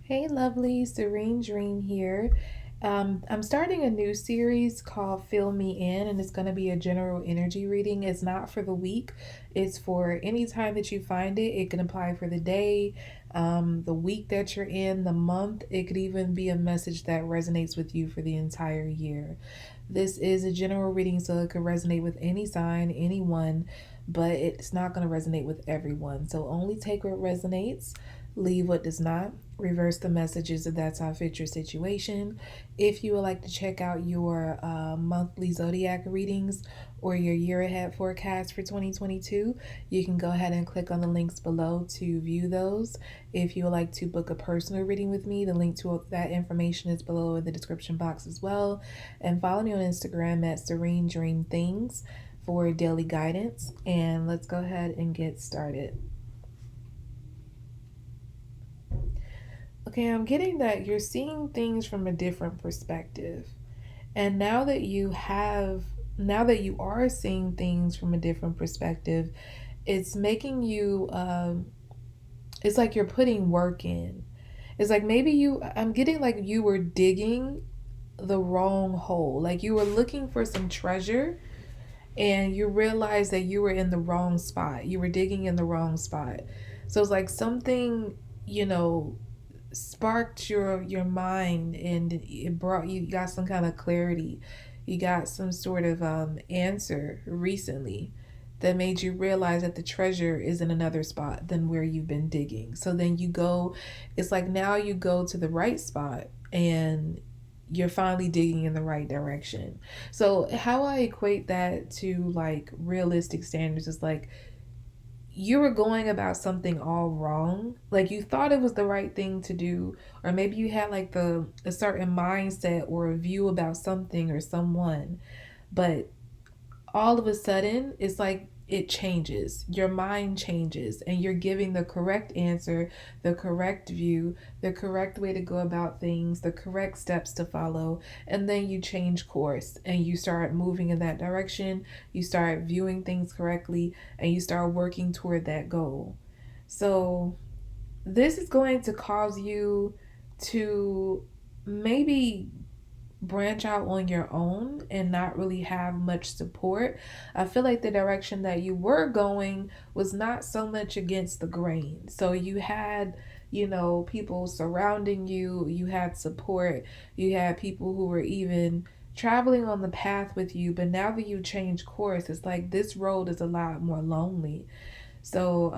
Hey, lovely, Serene Dream here. I'm starting a new series called Fill Me In, and it's going to be a general energy reading. It's not for the week, it's for any time that you find it. It can apply for the day, the week that you're in, the month. It could even be a message that resonates with you for the entire year. This is a general reading, so it could resonate with any sign, anyone, but it's not going to resonate with everyone. So only take what resonates, leave what does not. Reverse the messages if that's how fit your situation. If you would like to check out your monthly Zodiac readings or your year ahead forecast for 2022, you can go ahead and click on the links below to view those. If you would like to book a personal reading with me, the link to that information is below in the description box as well. And follow me on Instagram at Serene Dream Things for daily guidance. And let's go ahead and get started. Okay, I'm getting that you're seeing things from a different perspective. And now that you are seeing things from a different perspective, it's making you, it's like you're putting work in. It's like I'm getting like you were digging the wrong hole. Like you were looking for some treasure and you realized that you were in the wrong spot. You were digging in the wrong spot. So it's like something, you know, sparked your mind and it brought you got some kind of clarity. You got some sort of answer recently that made you realize that the treasure is in another spot than where you've been digging. So then you go, it's like now you go to the right spot and you're finally digging in the right direction. So how I equate that to like realistic standards is like you were going about something all wrong. Like you thought it was the right thing to do, or maybe you had like the a certain mindset or a view about something or someone, but all of a sudden it's like it changes, your mind changes, and you're giving the correct answer, the correct view, the correct way to go about things, the correct steps to follow, and then you change course and you start moving in that direction, you start viewing things correctly, and you start working toward that goal. So this is going to cause you to maybe branch out on your own and not really have much support. I feel like the direction that you were going was not so much against the grain. So you had, people surrounding you, you had support, you had people who were even traveling on the path with you. But now that you change course, it's like this road is a lot more lonely. So,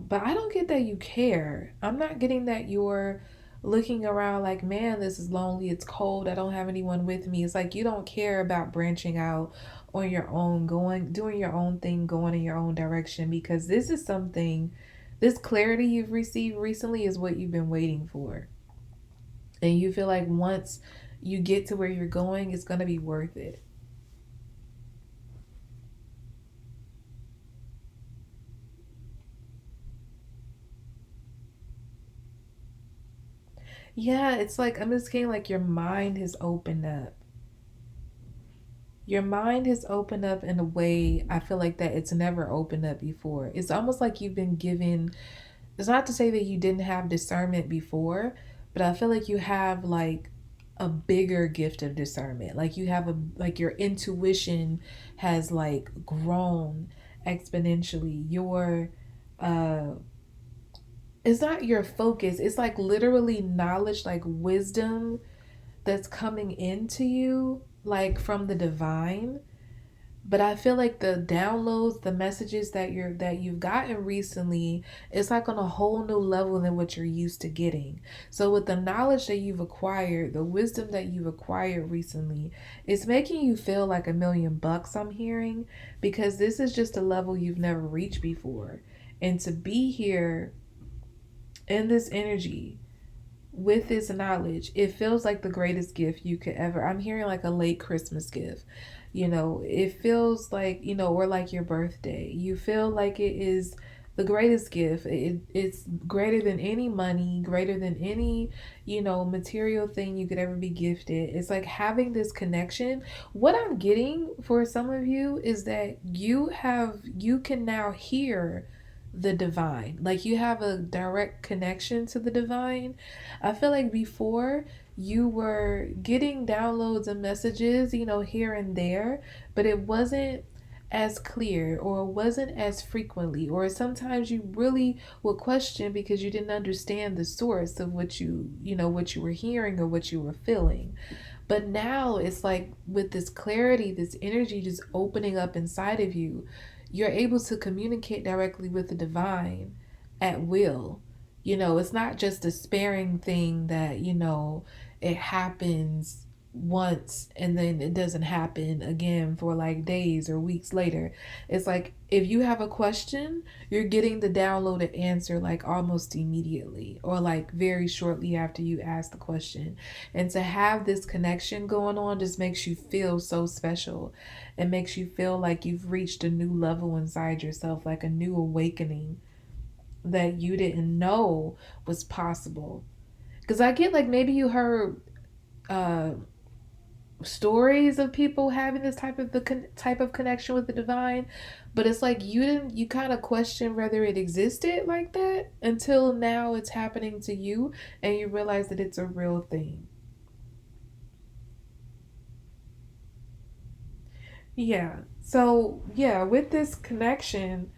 but I don't get that you care. I'm not getting that you're looking around like, man, this is lonely. It's cold. I don't have anyone with me. It's like you don't care about branching out on your own, doing your own thing, going in your own direction, because this is something, this clarity you've received recently is what you've been waiting for. And you feel like once you get to where you're going, it's going to be worth it. Yeah, it's like I'm just getting like your mind has opened up. Your mind has opened up in a way I feel like that it's never opened up before. It's almost like you've been given, it's not to say that you didn't have discernment before, but I feel like you have like a bigger gift of discernment. Like you have like your intuition has like grown exponentially. Your uh it's not your focus. It's like literally knowledge, like wisdom that's coming into you like from the divine. But I feel like the downloads, the messages that you've gotten recently, it's like on a whole new level than what you're used to getting. So with the knowledge that you've acquired, the wisdom that you've acquired recently, it's making you feel like $1 million, I'm hearing, because this is just a level you've never reached before. And to be here in this energy with this knowledge, it feels like the greatest gift you could ever. I'm hearing like a late Christmas gift. It feels like, or like your birthday. You feel like it is the greatest gift. It's greater than any money, greater than any, material thing you could ever be gifted. It's like having this connection. What I'm getting for some of you is that you can now hear the divine. Like you have a direct connection to the divine. I feel like before you were getting downloads and messages, here and there, but it wasn't as clear or wasn't as frequently, or sometimes you really would question because you didn't understand the source of what you were hearing or what you were feeling. But now it's like with this clarity, this energy just opening up inside of you, you're able to communicate directly with the divine at will. It's not just a sparing thing that, it happens once and then it doesn't happen again for like days or weeks later. It's like if you have a question, you're getting the downloaded answer like almost immediately or like very shortly after you ask the question. And to have this connection going on just makes you feel so special. It makes you feel like you've reached a new level inside yourself, like a new awakening that you didn't know was possible. Because I get like maybe you heard uh, stories of people having this type of connection with the divine, but it's like you kind of question whether it existed like that until now it's happening to you and you realize that it's a real thing. Yeah. So, yeah, with this connection,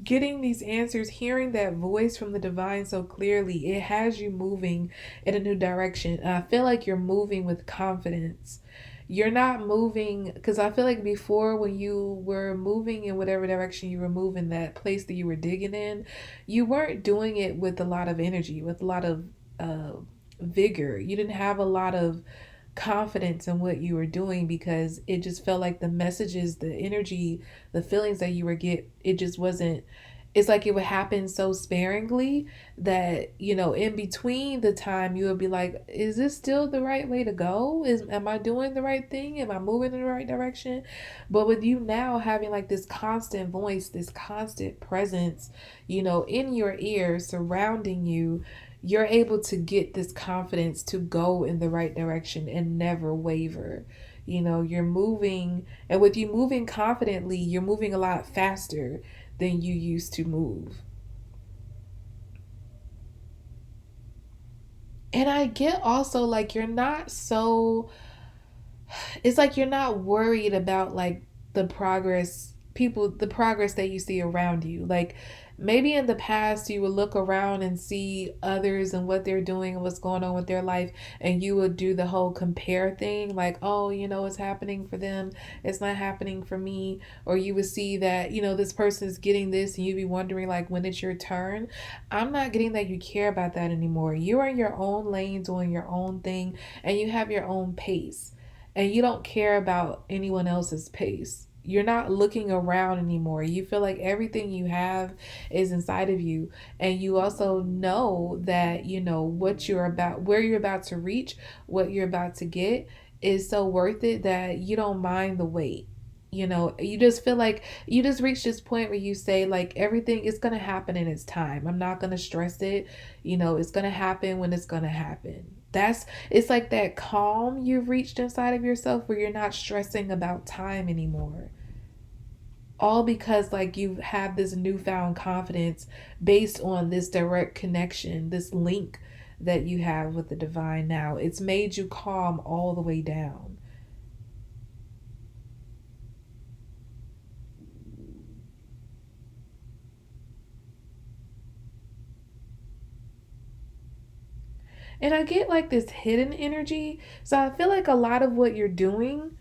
getting these answers, hearing that voice from the divine so clearly, it has you moving in a new direction. And I feel like you're moving with confidence. You're not moving because I feel like before when you were moving in whatever direction you were moving, that place that you were digging in, you weren't doing it with a lot of energy, with a lot of uh, vigor. You didn't have a lot of confidence in what you were doing because it just felt like the messages, the energy, the feelings that you were get, it just wasn't, it's like it would happen so sparingly that, in between the time you would be like, is this still the right way to go? Am I doing the right thing? Am I moving in the right direction? But with you now having like this constant voice, this constant presence, in your ear surrounding you, you're able to get this confidence to go in the right direction and never waver. You're moving, and with you moving confidently, you're moving a lot faster than you used to move. And I get also like you're not so, it's like you're not worried about like the progress that you see around you. Like maybe in the past you would look around and see others and what they're doing and what's going on with their life, and you would do the whole compare thing, like, oh, it's happening for them, it's not happening for me. Or you would see that, this person is getting this and you'd be wondering like when it's your turn. I'm not getting that you care about that anymore. You're in your own lane doing your own thing, and you have your own pace, and you don't care about anyone else's pace. You're not looking around anymore. You feel like everything you have is inside of you. And you also know that, what you're about, where you're about to reach, what you're about to get is so worth it that you don't mind the wait. You just feel like you just reach this point where you say, like, everything is going to happen in its time. I'm not going to stress it. It's going to happen when it's going to happen. It's like that calm you've reached inside of yourself where you're not stressing about time anymore. All because like you have this newfound confidence based on this direct connection, this link that you have with the divine now. It's made you calm all the way down. And I get like this hidden energy. So I feel like a lot of what you're doing,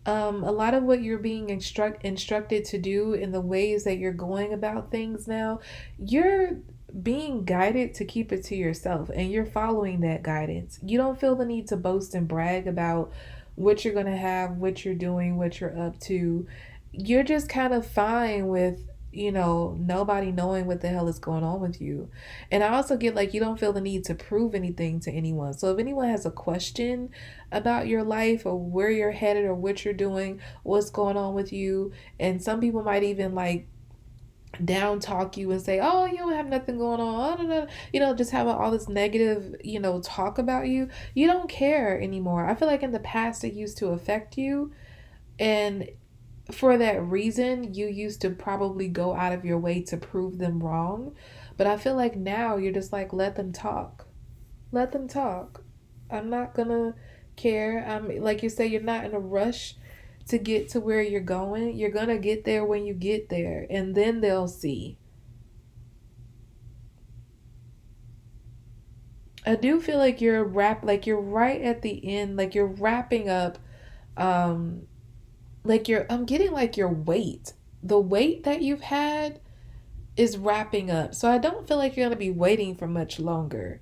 a lot of what you're being instructed to do in the ways that you're going about things now, you're being guided to keep it to yourself and you're following that guidance. You don't feel the need to boast and brag about what you're going to have, what you're doing, what you're up to. You're just kind of fine with, nobody knowing what the hell is going on with you. And I also get like you don't feel the need to prove anything to anyone. So if anyone has a question about your life or where you're headed or what you're doing, what's going on with you, and some people might even like down talk you and say, oh, you don't have nothing going on, I don't know, just have all this negative, talk about you. You don't care anymore. I feel like in the past it used to affect you, and for that reason, you used to probably go out of your way to prove them wrong. But I feel like now you're just like, let them talk. Let them talk. I'm not gonna care. I'm like you say, you're not in a rush to get to where you're going. You're gonna get there when you get there, and then they'll see. I do feel like like you're right at the end, like you're wrapping up. Um, like I'm getting like your weight, the weight that you've had is wrapping up. So I don't feel like you're gonna be waiting for much longer.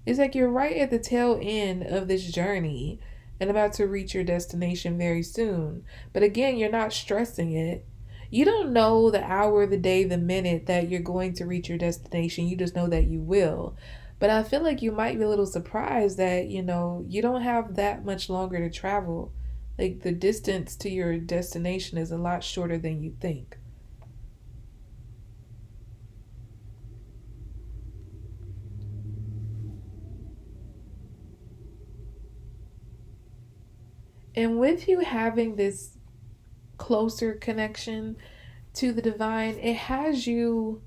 It's like you're right at the tail end of this journey and about to reach your destination very soon. But again, you're not stressing it. You don't know the hour, the day, the minute that you're going to reach your destination. You just know that you will. But I feel like you might be a little surprised that, you don't have that much longer to travel. Like the distance to your destination is a lot shorter than you think. And with you having this closer connection to the divine, it has you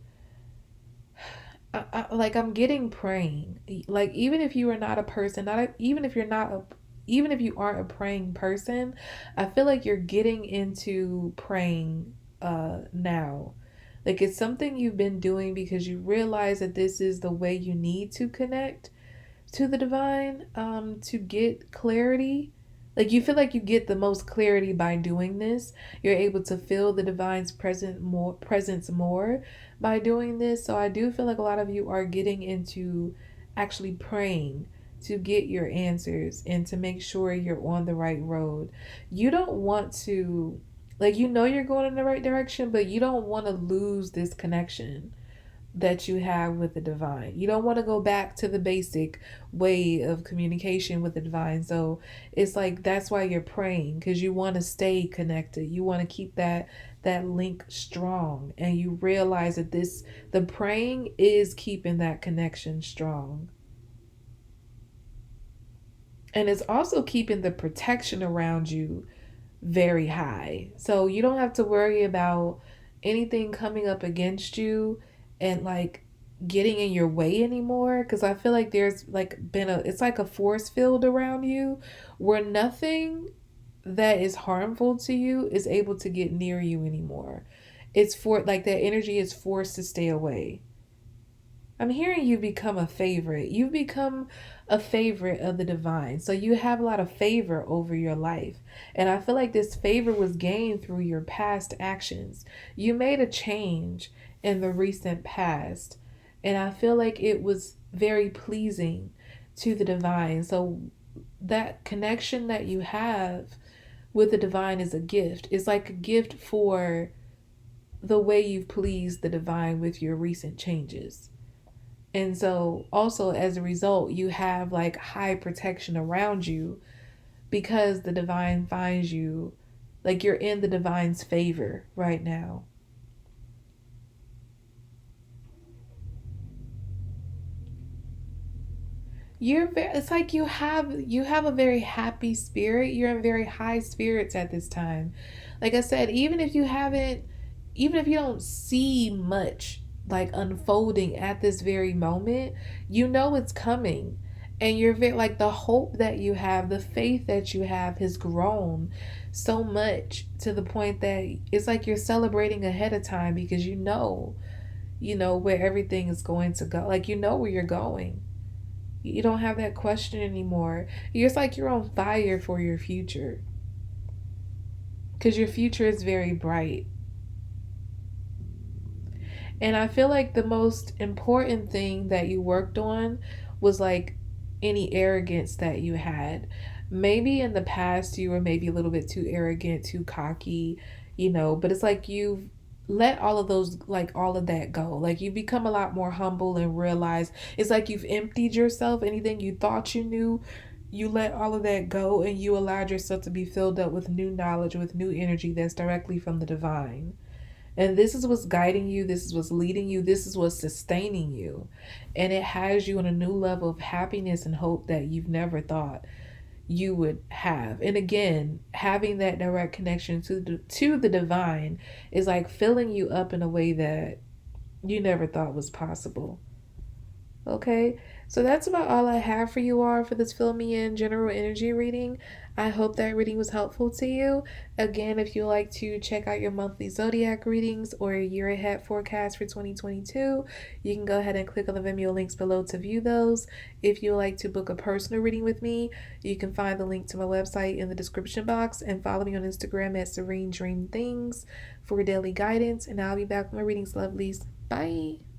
like I'm getting praying. Like even if you are not a person, even if you're not a even if you aren't a praying person, I feel like you're getting into praying now. Like it's something you've been doing because you realize that this is the way you need to connect to the divine, to get clarity. Like you feel like you get the most clarity by doing this. You're able to feel the divine's presence more by doing this. So I do feel like a lot of you are getting into actually praying to get your answers and to make sure you're on the right road. You don't want to, like, you're going in the right direction, but you don't want to lose this connection that you have with the divine. You don't want to go back to the basic way of communication with the divine. So it's like that's why you're praying, because you want to stay connected. You want to keep that link strong, and you realize that the praying is keeping that connection strong. And it's also keeping the protection around you very high. So you don't have to worry about anything coming up against you and like getting in your way anymore, because I feel like there's like been it's like a force field around you where nothing that is harmful to you is able to get near you anymore. It's for like that energy is forced to stay away. I'm hearing you become a favorite. You've become a favorite of the divine. So you have a lot of favor over your life. And I feel like this favor was gained through your past actions. You made a change in the recent past. And I feel like it was very pleasing to the divine. So that connection that you have with the divine is a gift. It's like a gift for the way you've pleased the divine with your recent changes. And so, also as a result, you have like high protection around you because the divine finds you, like you're in the divine's favor right now. It's like you have a very happy spirit. You're in very high spirits at this time. Like I said, even if you don't see much like unfolding at this very moment, you know it's coming. And you're very like the hope that you have, the faith that you have has grown so much to the point that it's like you're celebrating ahead of time because you know where everything is going to go. Like you know where you're going. You don't have that question anymore. It's like you're on fire for your future because your future is very bright. And I feel like the most important thing that you worked on was like any arrogance that you had. Maybe in the past you were maybe a little bit too arrogant, too cocky, but it's like you've let all of that go. Like you become a lot more humble and realize it's like you've emptied yourself. Anything you thought you knew, you let all of that go and you allowed yourself to be filled up with new knowledge, with new energy that's directly from the divine. And this is what's guiding you, this is what's leading you, this is what's sustaining you. And it has you on a new level of happiness and hope that you've never thought. you would have. And again, having that direct connection to the divine is like filling you up in a way that you never thought was possible. Okay, so that's about all I have for you all for this Fill Me In general energy reading. I hope that reading was helpful to you. Again, if you'd like to check out your monthly zodiac readings or year ahead forecast for 2022, you can go ahead and click on the Vimeo links below to view those. If you'd like to book a personal reading with me, you can find the link to my website in the description box and follow me on Instagram at Serene Dream Things for daily guidance. And I'll be back with my readings, lovelies. Bye.